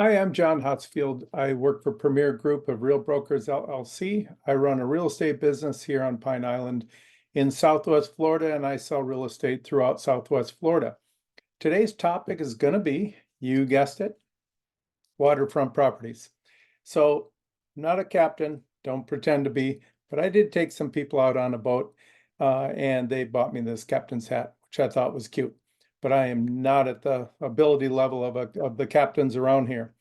Hi, I'm John Hotsfield. I work for Premier Group of Real Brokers LLC. I run a real estate business here on Pine Island in Southwest Florida, and I sell real estate throughout Southwest Florida. Today's topic is going to be, you guessed it, waterfront properties. So I'm not a captain, don't pretend to be, but I did take some people out on a boat and they bought me this captain's hat, which I thought was cute. But I am not at the ability level of the captains around here.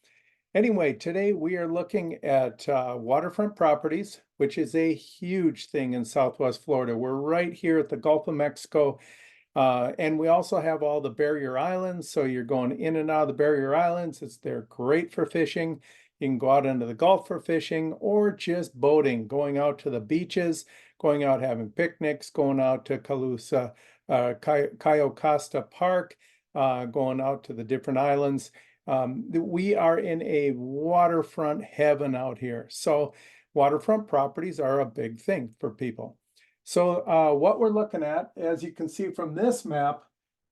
Anyway, today we are looking at waterfront properties, which is a huge thing in Southwest Florida. We're right here at the Gulf of Mexico, and we also have all the barrier islands. So you're going in and out of the barrier islands. They're great for fishing. You can go out into the Gulf for fishing or just boating, going out to the beaches, going out having picnics, going out to Calusa, Cayo Costa Park, going out to the different islands. We are in a waterfront heaven out here. So waterfront properties are a big thing for people. So what we're looking at, as you can see from this map,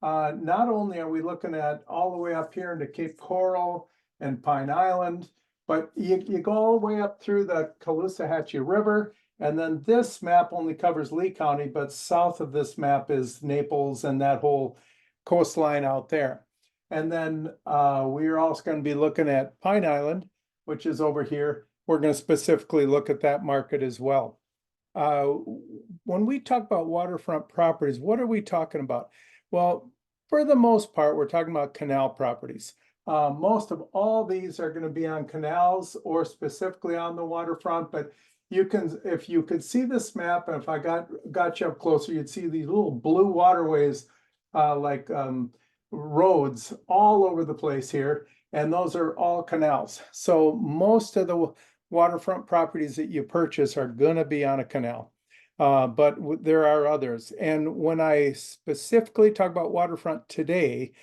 not only are we looking at all the way up here into Cape Coral and Pine Island, but you go all the way up through the Caloosahatchee River. And then this map only covers Lee County, but south of this map is Naples and that whole coastline out there. And then we are also going to be looking at Pine Island, which is over here. We're going to specifically look at that market as well. When we talk about waterfront properties, what are we talking about? Well, for the most part, we're talking about canal properties. Most of all these are going to be on canals or specifically on the waterfront, but you can, if you could see this map, and if I got you up closer, you'd see these little blue waterways roads all over the place here, and those are all canals. So most of the waterfront properties that you purchase are going to be on a canal, but there are others. And when I specifically talk about waterfront today,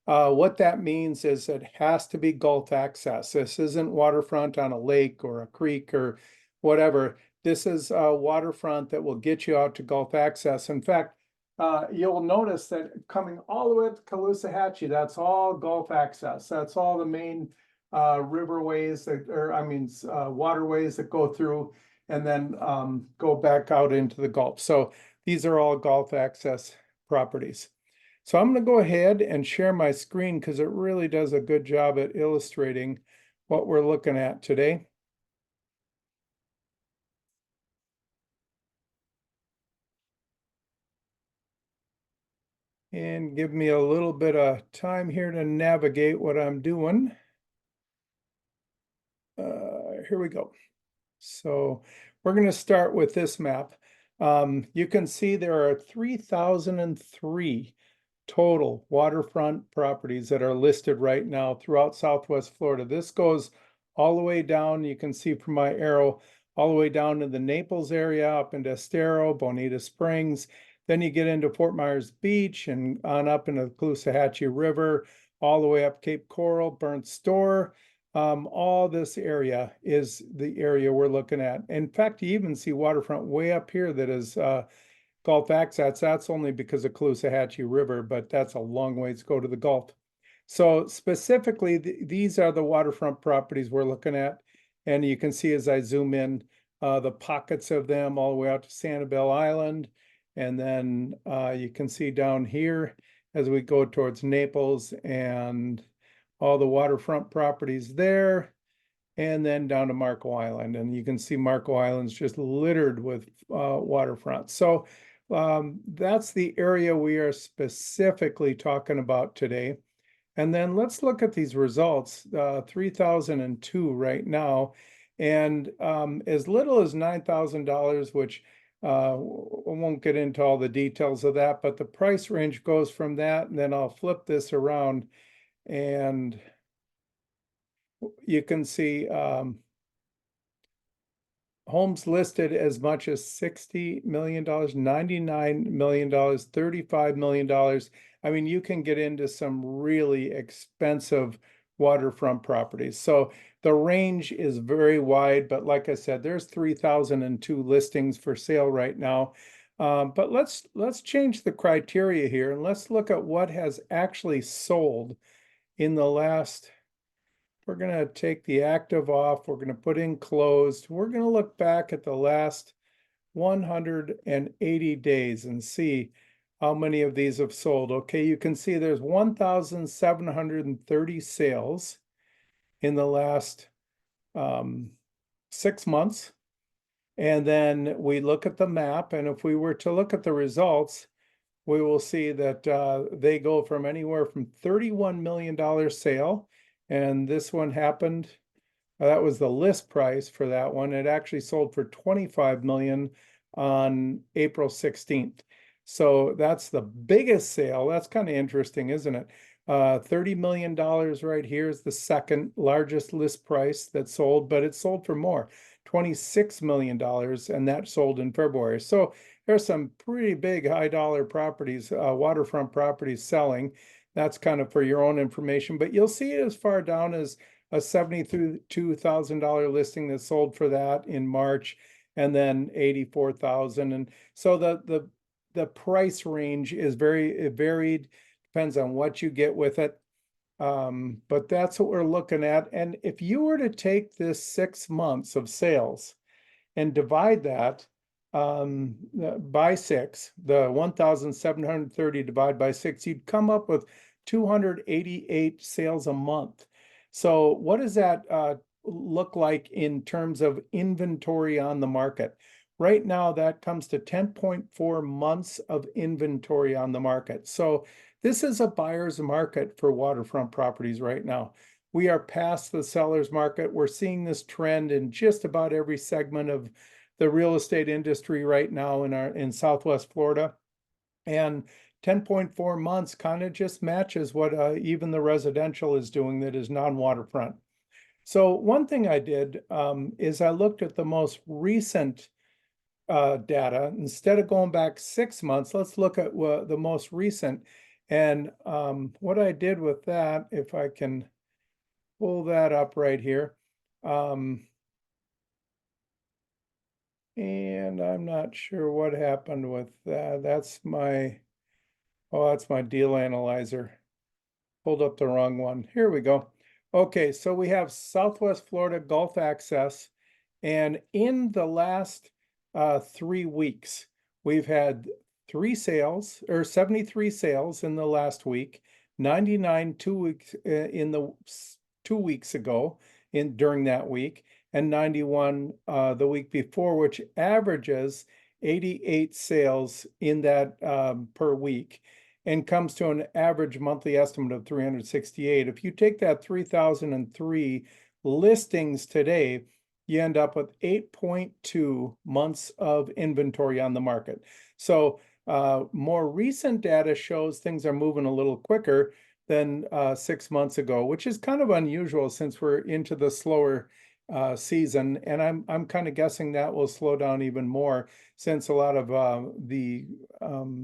what that means is it has to be Gulf access. This isn't waterfront on a lake or a creek or whatever. This is a waterfront that will get you out to Gulf access. In fact, you'll notice that coming all the way up to Caloosahatchee, that's all Gulf access. That's all the main riverways that, waterways that go through and then go back out into the Gulf. So these are all Gulf access properties. So I'm going to go ahead and share my screen because it really does a good job at illustrating what we're looking at today. And give me a little bit of time here to navigate what I'm doing. Here we go. So we're going to start with this map. You can see there are 3,003 total waterfront properties that are listed right now throughout Southwest Florida. This goes all the way down, you can see from my arrow, all the way down to the Naples area, up into Estero, Bonita Springs. Then you get into Fort Myers Beach and on up into the Caloosahatchee River, all the way up Cape Coral, Burnt Store. All this area is the area we're looking at. In fact, you even see waterfront way up here that is Gulf access. That's only because of Caloosahatchee River, but that's a long ways to go to the Gulf. So specifically, these are the waterfront properties we're looking at. And you can see as I zoom in, the pockets of them all the way out to Sanibel Island. And then you can see down here as we go towards Naples and all the waterfront properties there. And then down to Marco Island. And you can see Marco Island's just littered with waterfront. So that's the area we are specifically talking about today. And then let's look at these results, 3,002 right now. And as little as $9,000, which I won't get into all the details of that, but the price range goes from that. And then I'll flip this around and you can see homes listed as much as $60 million, $99 million, $35 million. I mean, you can get into some really expensive waterfront properties. So the range is very wide, but like I said, there's 3,002 listings for sale right now. But let's change the criteria here and let's look at what has actually sold in the last we're going to take the active off. We're going to put in closed. We're going to look back at the last 180 days and see how many of these have sold. Okay, you can see there's 1,730 sales in the last 6 months. And then we look at the map, and if we were to look at the results, we will see that they go from anywhere from $31 million sale, and this one happened, that was the list price for that one. It actually sold for $25 million on April 16th. So that's the biggest sale. That's kind of interesting, isn't it? $30 million right here is the second largest list price that sold, but it sold for more, $26 million, and that sold in February. So there's some pretty big high dollar properties, waterfront properties selling. That's kind of for your own information, but you'll see it as far down as a $72,000 listing that sold for that in March, and then 84,000. And so the price range is very varied, depends on what you get with it. But that's what we're looking at. And if you were to take this 6 months of sales and divide that by 6, the 1,730 divided by 6, you'd come up with 288 sales a month. So what does that look like in terms of inventory on the market? Right now, that comes to 10.4 months of inventory on the market. So this is a buyer's market for waterfront properties right now. We are past the seller's market. We're seeing this trend in just about every segment of the real estate industry right now in Southwest Florida. And 10.4 months kind of just matches what even the residential is doing that is non-waterfront. So one thing I did is I looked at the most recent data. Instead of going back 6 months, let's look at the most recent. And what I did with that, if I can pull that up right here, and I'm not sure what happened with that. That's my deal analyzer. Pulled up the wrong one. Here we go. Okay, so we have Southwest Florida Gulf Access, and in the last 3 weeks, we've had 3 sales, or 73 sales in the last week, 99 2 weeks in the 2 weeks ago during that week, and 91 the week before, which averages 88 sales in that per week, and comes to an average monthly estimate of 368. If you take that 3,003 listings today, you end up with 8.2 months of inventory on the market. So more recent data shows things are moving a little quicker than 6 months ago, which is kind of unusual since we're into the slower season. And I'm kind of guessing that will slow down even more since a lot of the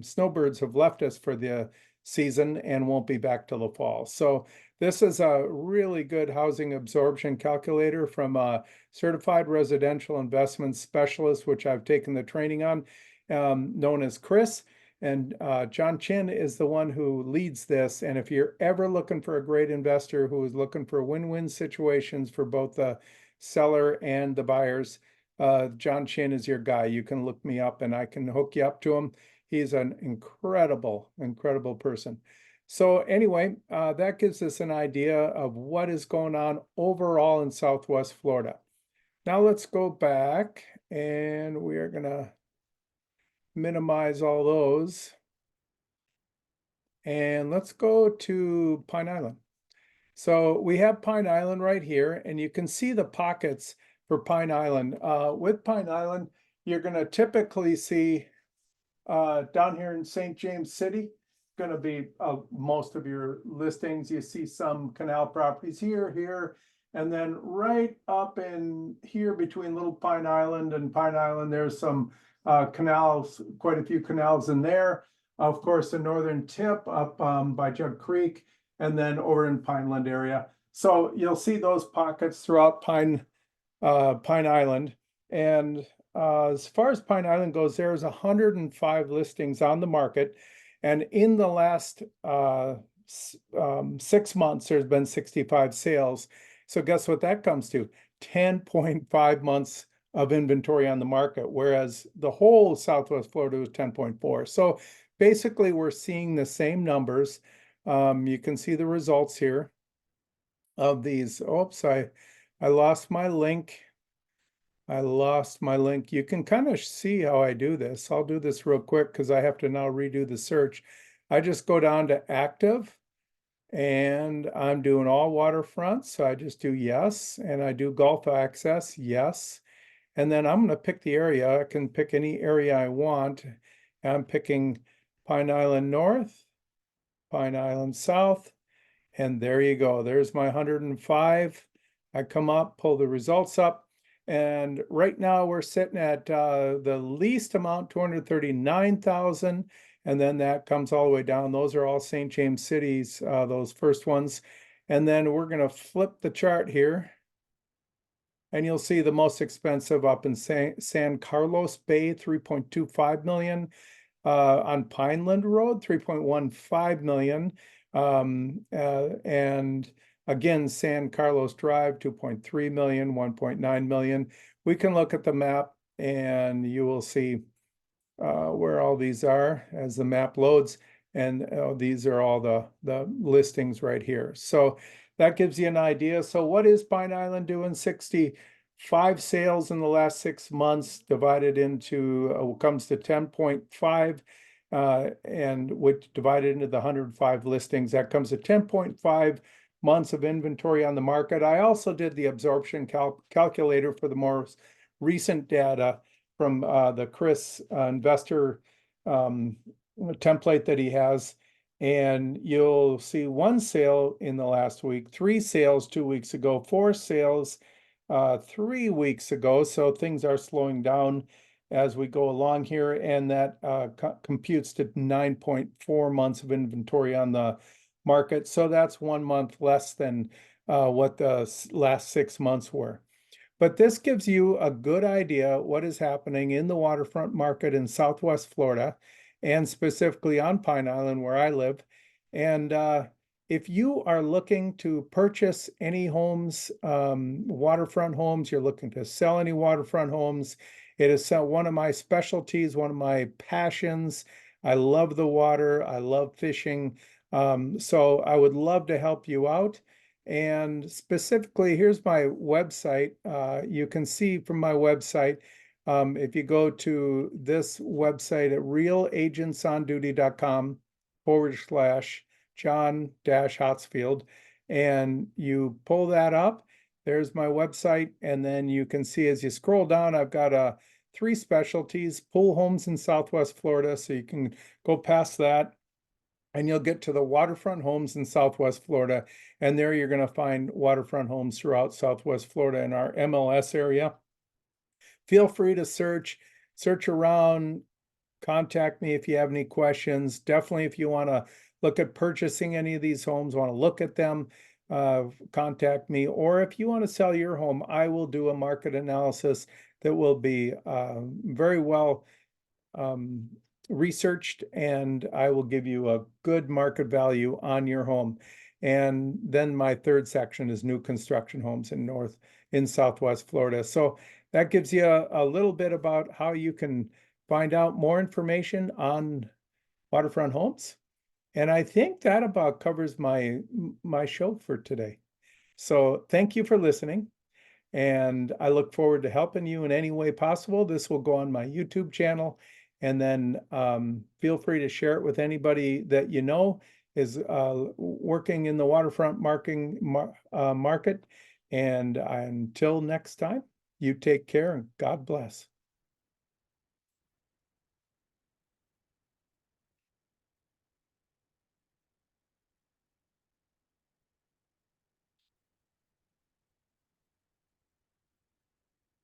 snowbirds have left us for the season and won't be back till the fall. So this is a really good housing absorption calculator from a certified residential investment specialist, which I've taken the training on, known as Chris. And John Chin is the one who leads this. And if you're ever looking for a great investor who is looking for win-win situations for both the seller and the buyers, John Chin is your guy. You can look me up and I can hook you up to him. He's an incredible, incredible person. So anyway, that gives us an idea of what is going on overall in Southwest Florida. Now let's go back, and we are going to minimize all those. And let's go to Pine Island. So we have Pine Island right here, and you can see the pockets for Pine Island. With Pine Island, you're going to typically see down here in St. James City, going to be most of your listings. You see some canal properties here, and then right up in here between Little Pine Island and Pine Island, there's some canals, quite a few canals in there. Of course, the northern tip up by Jug Creek, and then over in Pineland area. So you'll see those pockets throughout Pine Island. And as far as Pine Island goes, there's 105 listings on the market. And in the last 6 months, there's been 65 sales. So guess what that comes to? 10.5 months of inventory on the market, whereas the whole Southwest Florida was 10.4. So basically, we're seeing the same numbers. You can see the results here of these. Oops, I lost my link. I lost my link. You can kind of see how I do this. I'll do this real quick because I have to now redo the search. I just go down to active and I'm doing all waterfront. So I just do yes, and I do Gulf access, yes. And then I'm going to pick the area. I can pick any area I want. I'm picking Pine Island North, Pine Island South, and there you go. There's my 105. I come up, pull the results up, and right now we're sitting at the least amount, 239,000, and then that comes all the way down. Those are all St. James cities, those first ones. And then we're going to flip the chart here, and you'll see the most expensive up in San Carlos Bay, 3.25 million. On Pineland Road, 3.15 million. And again, San Carlos Drive, 2.3 million, 1.9 million. We can look at the map and you will see where all these are as the map loads. And these are all the listings right here. So that gives you an idea. So what is Pine Island doing? 65 sales in the last 6 months divided into, comes to 10.5, and which divided into the 105 listings, that comes to 10.5 months of inventory on the market. I also did the absorption calculator for the more recent data from the Chris investor template that he has. And you'll see 1 sale in the last week, 3 sales 2 weeks ago, 4 sales 3 weeks ago. So things are slowing down as we go along here. And that computes to 9.4 months of inventory on the market. So that's 1 month less than what the last 6 months were. But this gives you a good idea what is happening in the waterfront market in Southwest Florida, and specifically on Pine Island where I live. And if you are looking to purchase any homes, waterfront homes, you're looking to sell any waterfront homes, it is one of my specialties, one of my passions. I love the water. I love fishing. So I would love to help you out. And specifically, here's my website. You can see from my website, if you go to this website at realagentsonduty.com/John-Hotsfield, and you pull that up, there's my website. And then you can see as you scroll down, I've got 3 specialties: pool homes in Southwest Florida. So you can go past that, and you'll get to the waterfront homes in Southwest Florida. And there you're going to find waterfront homes throughout Southwest Florida in our MLS area. Feel free to search around, contact me if you have any questions. Definitely, if you want to look at purchasing any of these homes, want to look at them, contact me. Or if you want to sell your home, I will do a market analysis that will be very well researched, and I will give you a good market value on your home. And then my third section is new construction homes in Southwest Florida. So that gives you a little bit about how you can find out more information on waterfront homes. And I think that about covers my show for today. So thank you for listening. And I look forward to helping you in any way possible. This will go on my YouTube channel. And then feel free to share it with anybody that you know is working in the waterfront market. And until next time, you take care and God bless.